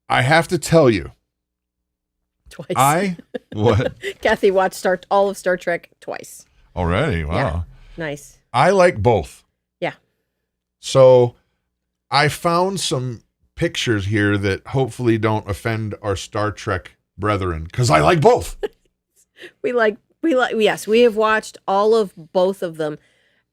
I have to tell you. Twice. What? Kathy watched all of Star Trek twice. Already? Wow. Yeah. Nice. I like both. Yeah. So I found some pictures here that hopefully don't offend our Star Trek brethren because I like both. Yes, we have watched all of both of them,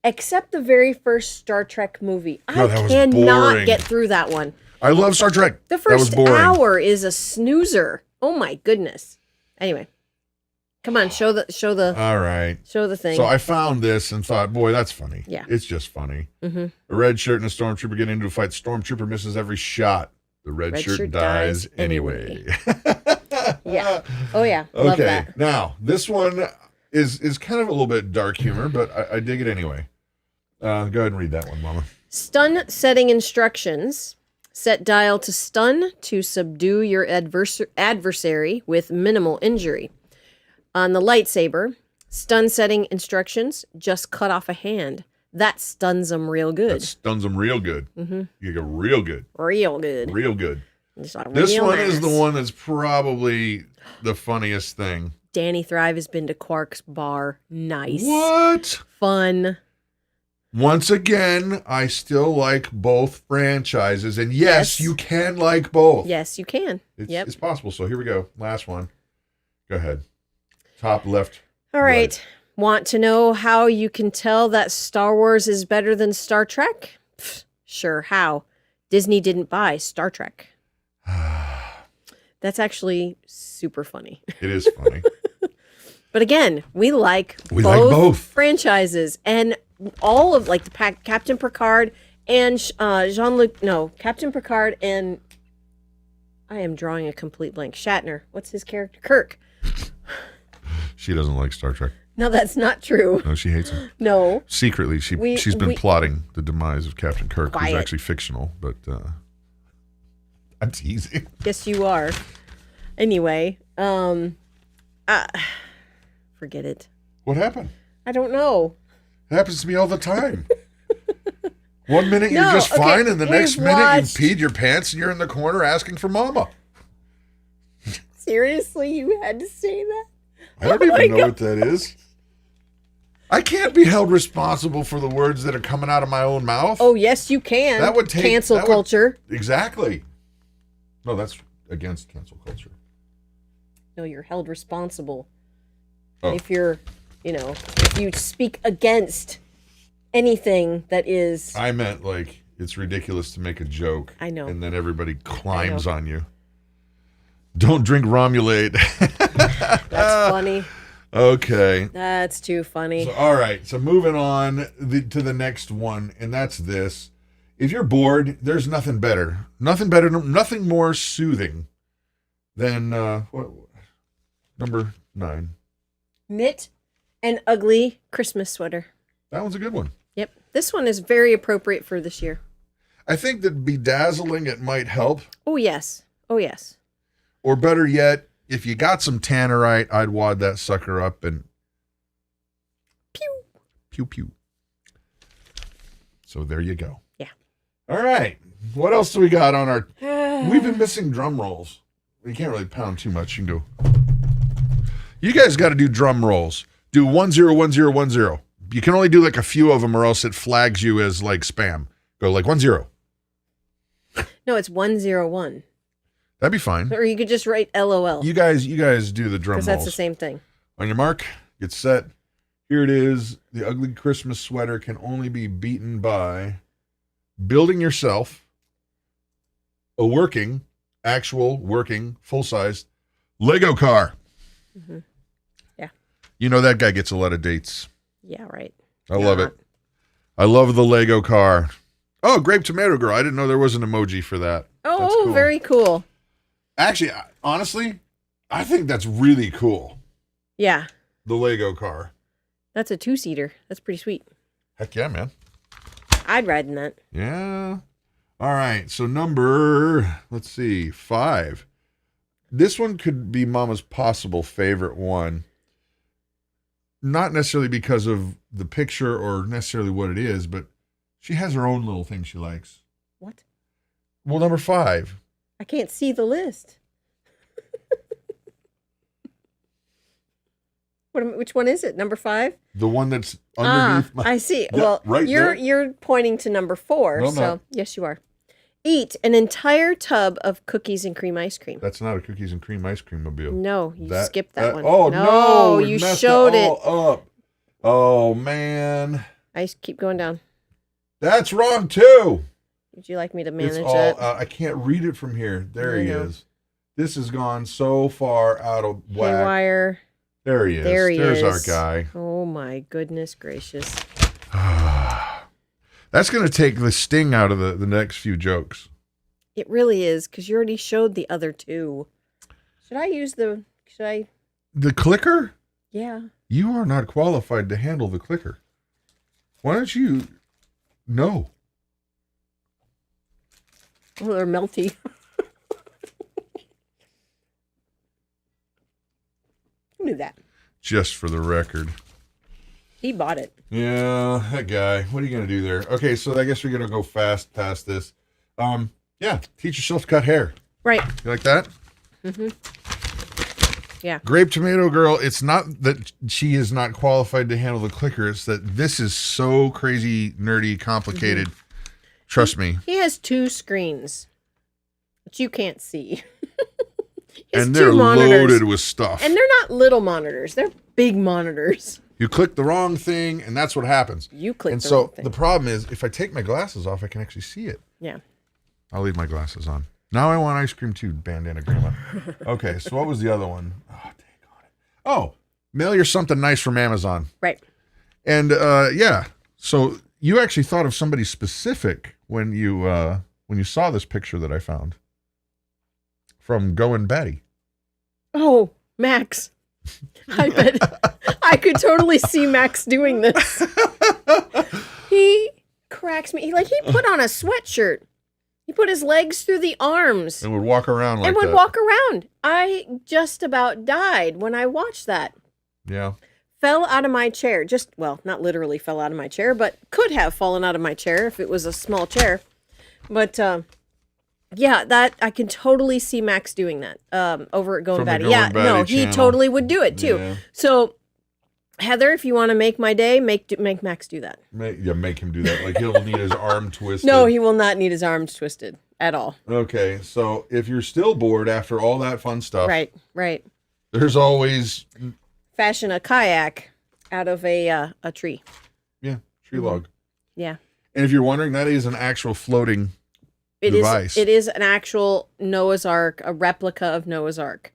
except the very first Star Trek movie. I cannot get through that one. I love Star Trek. The first hour is a snoozer. Oh my goodness. Anyway, come on, show the. All right. Show the thing. So I found this and thought, boy, that's funny. Yeah. It's just funny. Mm-hmm. A red shirt and a stormtrooper get into a fight. Stormtrooper misses every shot. The red shirt dies anyway. Yeah. Oh, yeah. Love okay. That. Now, this one is kind of a little bit dark humor, but I dig it anyway. Go ahead and read that one, Mama. Stun setting instructions. Set dial to stun to subdue your adversary with minimal injury. On the lightsaber, stun setting instructions. Just cut off a hand. That stuns them real good. Mm-hmm. You go real good. Real good. This one is the one that's probably the funniest thing. Danny Thrive has been to Quark's bar. Nice. What? Fun. Once again, I still like both franchises. And yes, you can like both. Yes, you can. It's possible. So here we go. Last one. Go ahead. Top left. All right. Want to know how you can tell that Star Wars is better than Star Trek? Pfft, sure. How? Disney didn't buy Star Trek. That's actually super funny. It is funny. But again, we like both franchises and all of the Captain Picard and Captain Picard and I am drawing a complete blank. Shatner. What's his character? Kirk. She doesn't like Star Trek. No, that's not true. No, she hates him. No. Secretly, she's been plotting the demise of Captain Kirk, who's actually fictional, but I'm teasing. Yes, you are. Anyway, forget it. What happened? I don't know. It happens to me all the time. 1 minute you're just fine, and the next minute you've peed your pants and you're in the corner asking for mama. Seriously, you had to say that? I don't even know what that is. I can't be held responsible for the words that are coming out of my own mouth. Oh, yes, you can. That would take cancel culture. Exactly. No, that's against cancel culture. No, you're held responsible. Oh. If you're, if you speak against anything that is... I meant like it's ridiculous to make a joke. I know. And then everybody climbs on you. Don't drink Romulate. That's funny. Okay. That's too funny. So, all right. So moving on to the next one, and that's this. If you're bored, there's nothing better. Nothing more soothing than number 9. Knit an ugly Christmas sweater. That one's a good one. Yep. This one is very appropriate for this year. I think that bedazzling it might help. Oh, yes. Oh, yes. Or better yet, if you got some tannerite, I'd wad that sucker up and pew, pew, pew. So there you go. Yeah. All right. What else do we got on our... We've been missing drum rolls. You can't really pound too much. You can go... You guys got to do drum rolls. Do 101010. You can only do like a few of them or else it flags you as like spam. Go like 10. No, it's 101. That'd be fine. Or you could just write LOL. You guys do the drum rolls. Because that's the same thing. On your mark, get set. Here it is. The ugly Christmas sweater can only be beaten by building yourself a actual working, full-size Lego car. Mm-hmm. Yeah. You know that guy gets a lot of dates. Yeah, right. I love it. I love the Lego car. Oh, Grape Tomato Girl. I didn't know there was an emoji for that. Oh, cool. Very cool. Actually, honestly, I think that's really cool. Yeah. The Lego car. That's a 2-seater. That's pretty sweet. Heck yeah, man. I'd ride in that. Yeah. All right. So number, 5. This one could be Mama's possible favorite one. Not necessarily because of the picture or necessarily what it is, but she has her own little thing she likes. What? Well, number 5. I can't see the list. Which one is it? Number 5? The one that's underneath. I see. Yeah, well, right you're pointing to number 4. No, so not. Yes, you are. Eat an entire tub of cookies and cream ice cream. That's not a cookies and cream ice cream mobile. No, you skipped that one. Oh no! You showed it. All up. Oh man! Keep going down. That's wrong too. Would you like me to manage that? it? I can't read it from here. There he is. This has gone so far out of whack. Haywire. There he is. There's our guy. Oh my goodness gracious. That's going to take the sting out of the next few jokes. It really is, because you already showed the other 2. Should I? The clicker? Yeah. You are not qualified to handle the clicker. Why don't you? No. Oh, they're melty. Who knew that? Just for the record. He bought it. Yeah, that guy. What are you going to do there? Okay, so I guess we're going to go fast past this. Yeah, teach yourself to cut hair. Right. You like that? Mm-hmm. Yeah. Grape Tomato Girl, it's not that she is not qualified to handle the clicker. It's that this is so crazy, nerdy, complicated. Mm-hmm. Trust me. He has 2 screens that you can't see. And they're loaded with stuff. And they're not little monitors. They're big monitors. You click the wrong thing, and that's what happens. You click and the wrong thing. And so the problem is, if I take my glasses off, I can actually see it. Yeah. I'll leave my glasses on. Now I want ice cream too, bandana grandma. Okay, so what was the other one? Oh, dang on it. Oh, mail you something nice from Amazon. Right. And yeah, so you actually thought of somebody specific when you saw this picture that I found from Goin' Betty. Oh, Max. I bet I could totally see Max doing this. He cracks me. He put on a sweatshirt. He put his legs through the arms. And would walk around like that. And would walk around. I just about died when I watched that. Yeah. Fell out of my chair. Not literally fell out of my chair, but could have fallen out of my chair if it was a small chair. But, yeah, that I can totally see Max doing that over at Going Batty. Yeah, no, he totally would do it too. Yeah. So Heather, if you want to make my day, make Max do that. Make him do that. Like he'll need his arm twisted. No, he will not need his arms twisted at all. Okay, so if you're still bored after all that fun stuff, right. There's always Fashion a kayak out of a tree. Yeah, tree log. Yeah. And if you're wondering, that is an actual floating device. It is an actual Noah's Ark, a replica of Noah's Ark.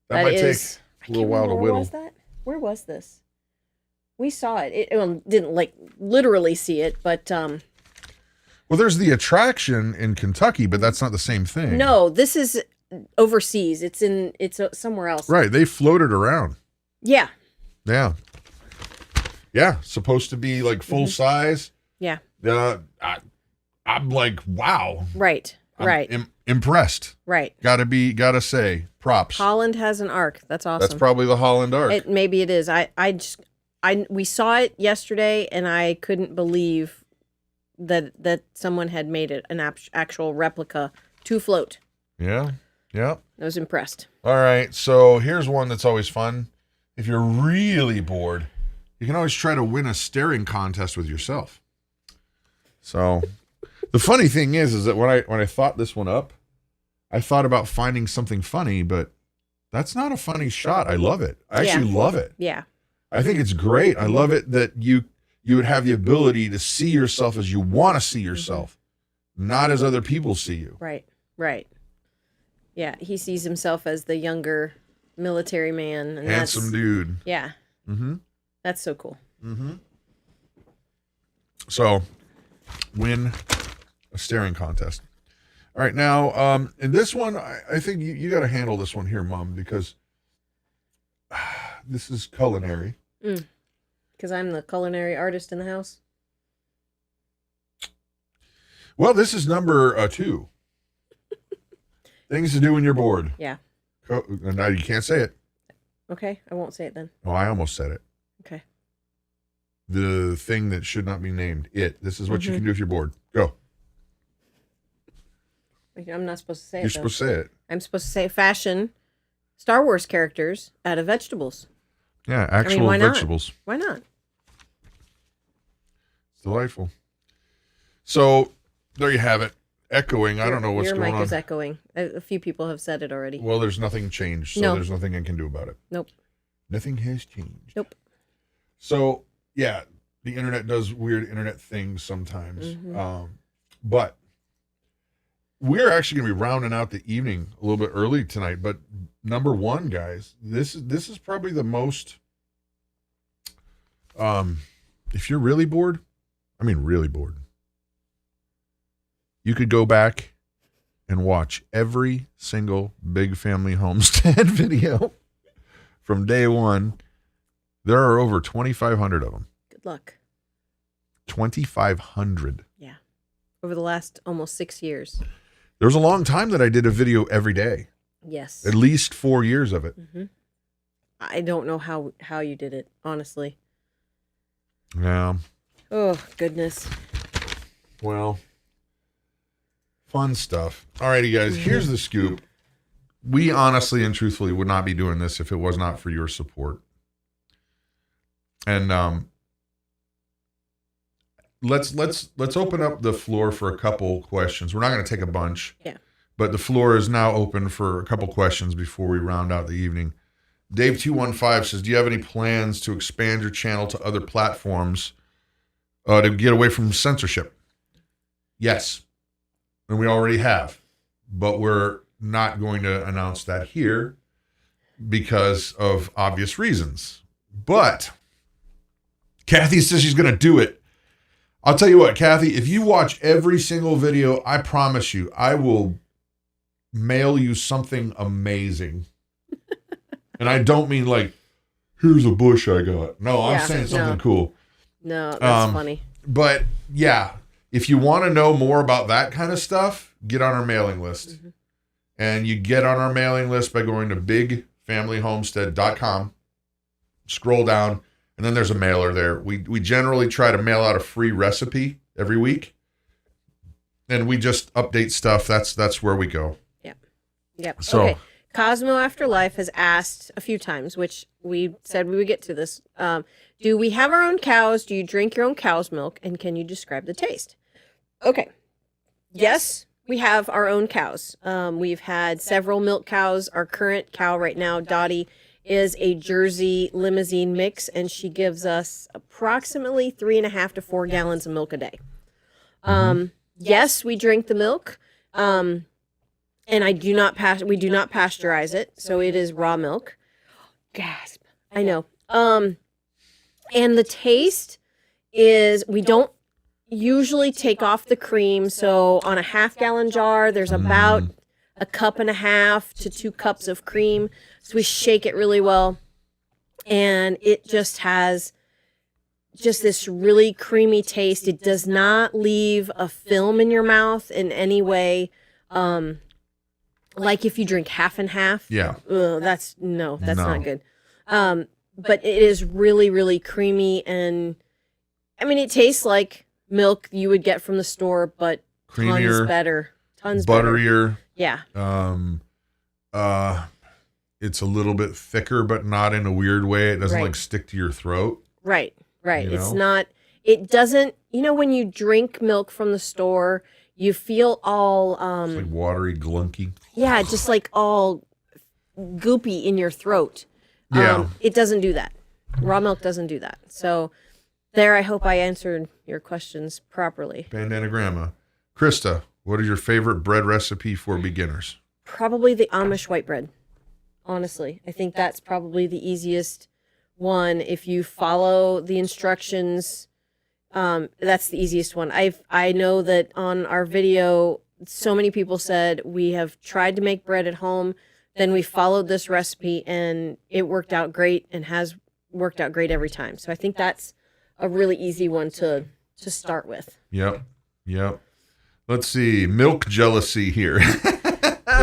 That might take a little while to whittle. Where was this? We saw it. Didn't like literally see it, but well, there's the attraction in Kentucky, but that's not the same thing. No, this is overseas. It's somewhere else. Right, they floated around. Yeah. Yeah. Yeah, supposed to be like full size. Yeah. I'm like, wow. Right. Impressed. Right. Gotta say, props. Holland has an ark. That's awesome. That's probably the Holland Ark. Maybe it is. We saw it yesterday, and I couldn't believe that someone had made it an actual replica to float. Yeah. I was impressed. All right, so here's one that's always fun. If you're really bored, you can always try to win a staring contest with yourself. So the funny thing is that when I thought this one up, I thought about finding something funny, but that's not a funny shot. I love it. I actually love it. Yeah. I think it's great. I love it that you would have the ability to see yourself as you want to see yourself, not as other people see you. Right. Yeah, he sees himself as the younger military man. And handsome dude. Yeah. Mm-hmm. That's so cool. Mm-hmm. So, win a staring contest. All right, now, in this one, I think you got to handle this one here, Mom, because this is culinary. Because I'm the culinary artist in the house. Well, this is number 2. Things to do when you're bored. Yeah. Now you can't say it. Okay, I won't say it then. Oh, I almost said it. Okay. The thing that should not be named. This is what you can do if you're bored. Go. I'm not supposed to say it. You're supposed to say it. I'm supposed to say fashion Star Wars characters out of vegetables. Yeah, actual vegetables. Why not? It's delightful. So, there you have it. Echoing. I don't know what's going on. Your mic is echoing. A few people have said it already. Well, there's nothing changed, so there's nothing I can do about it. Nope. Nothing has changed. Nope. So, yeah, the internet does weird internet things sometimes. But we're actually going to be rounding out the evening a little bit early tonight. But number 1, guys, this is probably the most, if you're really bored, really bored, you could go back and watch every single Big Family Homestead video from day 1. There are over 2,500 of them. Good luck. 2,500. Yeah. Over the last almost 6 years. There was a long time that I did a video every day. Yes. At least 4 years of it. I don't know how you did it, honestly. Yeah. Oh, goodness. Well, fun stuff. All righty, guys. Here's the scoop. We honestly and truthfully would not be doing this if it was not for your support. And let's open up the floor for a couple questions. We're not going to take a bunch. Yeah. But the floor is now open for a couple questions before we round out the evening. Dave215 says, do you have any plans to expand your channel to other platforms to get away from censorship? Yes. And we already have. But we're not going to announce that here because of obvious reasons. But Kathy says she's going to do it. I'll tell you what, Kathy, if you watch every single video, I promise you, I will mail you something amazing. And I don't mean like, here's a bush I got. No, I'm saying something cool. No, that's funny. But yeah, if you want to know more about that kind of stuff, get on our mailing list. And you get on our mailing list by going to bigfamilyhomestead.com. Scroll down, and then there's a mailer there. We generally try to mail out a free recipe every week. And we just update stuff. That's where we go. Yep. So, okay. Cosmo Afterlife has asked a few times, which we said we would get to this. Do we have our own cows? Do you drink your own cow's milk? And can you describe the taste? Okay. Yes, we have our own cows. We've had several milk cows. Our current cow right now, Dottie, is a Jersey Limousine mix, and she gives us approximately 3.5 to 4 gallons of milk a day. Yes, we drink the milk. And we do not pasteurize it, so it is raw milk. Gasp. I know. And the taste is, we don't usually take off the cream. So on a 1/2 gallon jar, there's about 1.5 cups to 2 cups of cream. So we shake it really well. And it just has this really creamy taste. It does not leave a film in your mouth in any way. Like if you drink half and half. Yeah. That's not good. But it is really, really creamy. And I mean, it tastes like milk you would get from the store, but creamier, tons better. Tons butterier. Better. Yeah. It's a little bit thicker, but not in a weird way. It doesn't like stick to your throat. Right. You know? It's not, it doesn't, when you drink milk from the store, you feel all it's like watery, glunky. Yeah, just like all goopy in your throat. Yeah. It doesn't do that. Raw milk doesn't do that. So there, I hope I answered your questions properly. Bandana Grandma. Christa, what is your favorite bread recipe for beginners? Probably the Amish white bread. Honestly, I think that's probably the easiest one. If you follow the instructions, that's the easiest one. I know that on our video, so many people said we have tried to make bread at home, then we followed this recipe and it worked out great and has worked out great every time. So I think that's a really easy one to start with. Yep. Let's see. Milk jealousy here.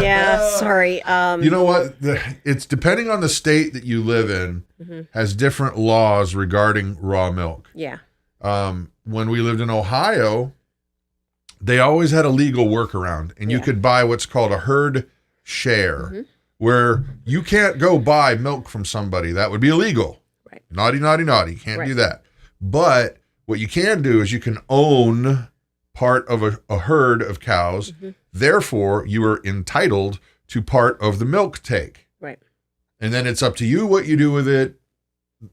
Yeah, sorry. You know what? It's depending on the state that you live in, has different laws regarding raw milk. Yeah. When we lived in Ohio, they always had a legal workaround, and you could buy what's called a herd share, where you can't go buy milk from somebody. That would be illegal. Right. Naughty, naughty, naughty. Can't do that. But what you can do is you can own part of a herd of cows. Therefore, you are entitled to part of the milk take. Right. And then it's up to you what you do with it.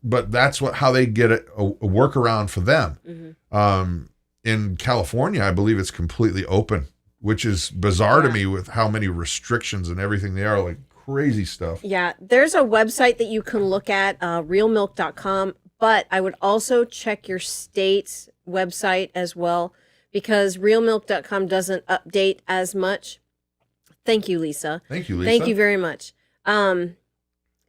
But that's how they get a workaround for them. In California, I believe it's completely open, which is bizarre to me with how many restrictions and everything they are, like crazy stuff. Yeah, there's a website that you can look at, realmilk.com, but I would also check your state's website as well, because realmilk.com doesn't update as much. Thank you, Lisa. Thank you, Lisa. Thank you very much.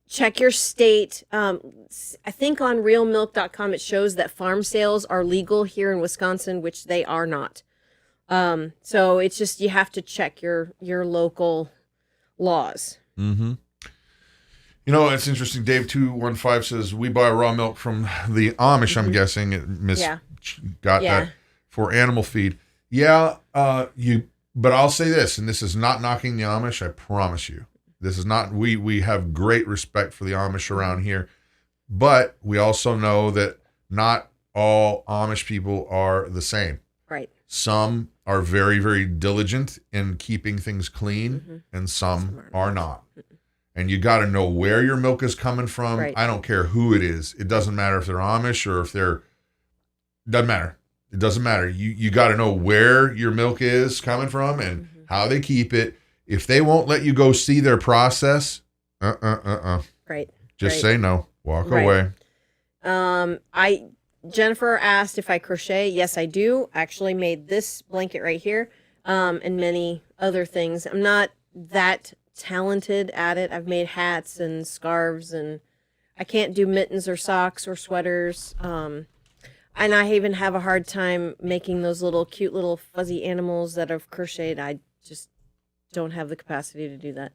Check your state. I think on realmilk.com it shows that farm sales are legal here in Wisconsin, which they are not. So it's just, you have to check your local laws. You know, it's interesting. Dave 215 says we buy raw milk from the Amish. I'm guessing got that for animal feed. But I'll say this, and this is not knocking the Amish. I promise you. This is not, we have great respect for the Amish around here, but we also know that not all Amish people are the same. Right. Some are very, very diligent in keeping things clean, and some are not. And you got to know where your milk is coming from. Right. I don't care who it is. It doesn't matter if they're Amish or if doesn't matter. It doesn't matter. You got to know where your milk is coming from and how they keep it. If they won't let you go see their process, Right. Just say no. Walk away. Jennifer asked if I crochet. Yes, I do. Actually made this blanket right here, and many other things. I'm not that talented at it. I've made hats and scarves, and I can't do mittens or socks or sweaters. And I even have a hard time making those little cute little fuzzy animals that I've crocheted. I just don't have the capacity to do that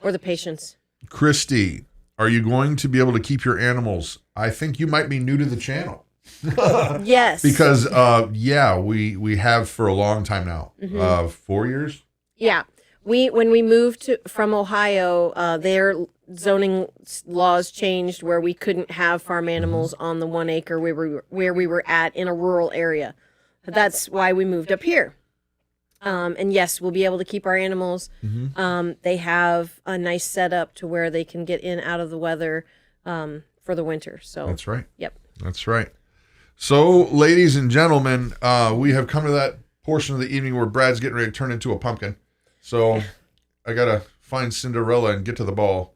or the patience. Christy, are you going to be able to keep your animals? I think you might be new to the channel. Yes. Because, we have for a long time now. 4 years? Yeah. When we moved from Ohio, their zoning laws changed where we couldn't have farm animals on the 1 acre where we were at in a rural area. That's why we moved up here. And yes, we'll be able to keep our animals. They have a nice setup to where they can get in out of the weather for the winter. So that's right. Yep. That's right. So, ladies and gentlemen, we have come to that portion of the evening where Brad's getting ready to turn into a pumpkin. So I got to find Cinderella and get to the ball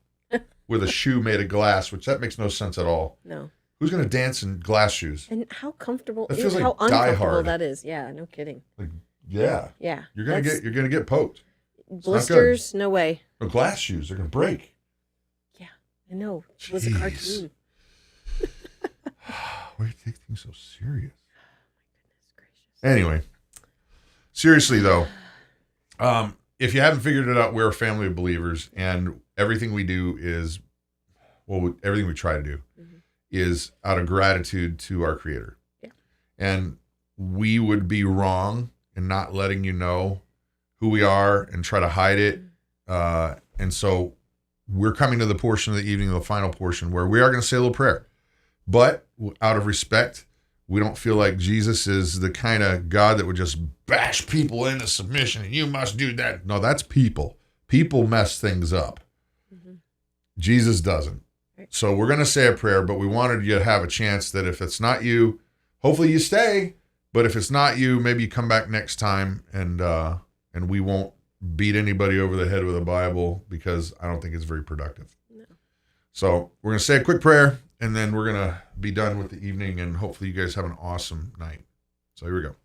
with a shoe made of glass, which that makes no sense at all. No. Who's going to dance in glass shoes? And how comfortable That feels like how Die uncomfortable Hard. that is. Yeah, no kidding. Like, yeah. Yeah. You're going to get poked. Blisters, no way. No, glass shoes, they're going to break. Yeah, I know. It was a cartoon. Why do you take things so serious? Goodness gracious. Anyway, seriously though, if you haven't figured it out, we're a family of believers, and everything we do is, well, everything we try to do is out of gratitude to our Creator. Yeah. And we would be wrong in not letting you know who we are and try to hide it. And so we're coming to the portion of the evening, the final portion, where we are going to say a little prayer. But out of respect, we don't feel like Jesus is the kind of God that would just bash people into submission and you must do that. No, that's people. People mess things up. Jesus doesn't. So we're going to say a prayer, but we wanted you to have a chance that if it's not you, hopefully you stay. But if it's not you, maybe you come back next time and we won't beat anybody over the head with a Bible because I don't think it's very productive. No. So we're going to say a quick prayer. And then we're going to be done with the evening, and hopefully you guys have an awesome night. So here we go.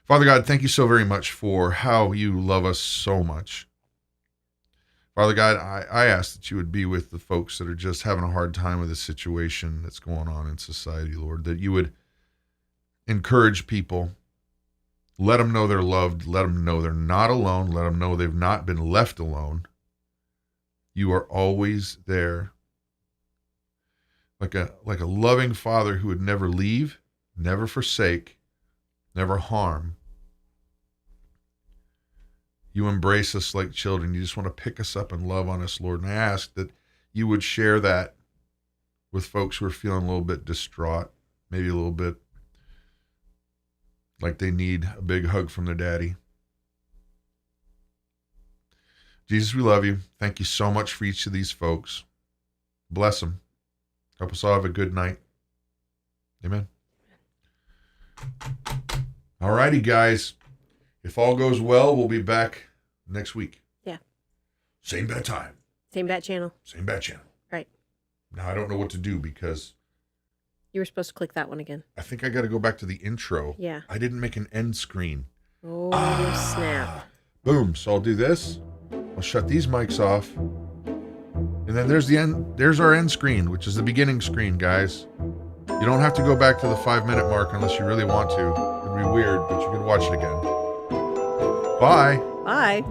Father God, thank you so very much for how you love us so much. Father God, I ask that you would be with the folks that are just having a hard time with the situation that's going on in society, Lord, that you would encourage people, let them know they're loved, let them know they're not alone, let them know they've not been left alone. You are always there. Like a loving Father who would never leave, never forsake, never harm. You embrace us like children. You just want to pick us up and love on us, Lord. And I ask that you would share that with folks who are feeling a little bit distraught, maybe a little bit like they need a big hug from their daddy. Jesus, we love you. Thank you so much for each of these folks. Bless them. Help us all have a good night. Amen. All righty, guys. If all goes well, we'll be back next week. Yeah. Same bad time. Same bat channel. Same bad channel. Right. Now, I don't know what to do because you were supposed to click that one again. I think I got to go back to the intro. Yeah. I didn't make an end screen. Oh, snap. Boom. So I'll do this. I'll shut these mics off. And then there's the end. There's our end screen, which is the beginning screen, guys. You don't have to go back to the 5-minute mark unless you really want to. It'd be weird, but you can watch it again. Bye. Bye.